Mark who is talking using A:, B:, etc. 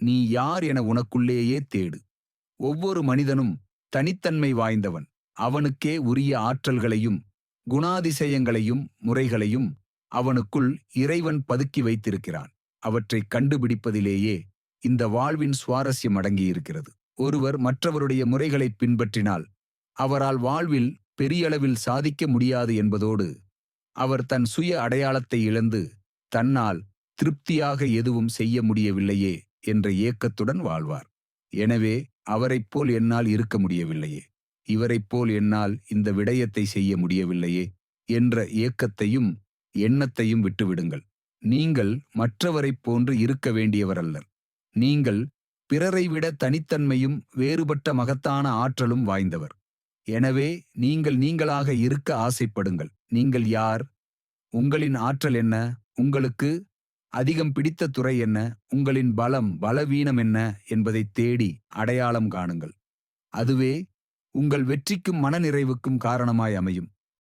A: நீ யார் என உனக்குள்ளேயே தேடு. ஒவ்வொரு மனிதனும் தனித்தன்மை வாய்ந்தவன். அவனுக்கே உரிய ஆற்றல்களையும் குணாதிசயங்களையும் முறைகளையும் அவனுக்குள் இறைவன் பதுக்கி வைத்திருக்கிறான். அவற்றைக் கண்டுபிடிப்பதிலேயே இந்த வாழ்வின் சுவாரஸ்யம் அடங்கியிருக்கிறது. ஒருவர் மற்றவருடைய முறைகளைப் பின்பற்றினால் அவரால் வாழ்வில் பெரியளவில் சாதிக்க முடியாது என்பதோடு அவர் தன் சுய அடையாளத்தை இழந்து தன்னால் திருப்தியாக எதுவும் செய்ய முடியவில்லையே என்ற ஏக்கத்துடன் வாழ்வார். எனவே அவரைப் போல் என்னால் இருக்க முடியவில்லையே, இவரைப் போல் என்னால் இந்த விடயத்தை செய்ய முடியவில்லையே என்ற ஏக்கத்தையும் எண்ணத்தையும் விட்டுவிடுங்கள். நீங்கள் மற்றவரைப் போன்று இருக்க வேண்டியவரல்லர். நீங்கள் பிறரை விட தனித்தன்மையும் வேறுபட்ட மகத்தான ஆற்றலும் வாய்ந்தவர். எனவே நீங்கள் நீங்களாக இருக்க ஆசைப்படுங்கள். நீங்கள் யார்? உங்களின் ஆற்றல் என்ன? உங்களுக்கு அதிகம் பிடித்த துறை என்ன? உங்களின் பலம் பலவீனம் என்ன என்பதைத் தேடி அடையாளம் காணுங்கள். அதுவே உங்கள் வெற்றிக்கும் மனநிறைவுக்கும் காரணமாய் அமையும்.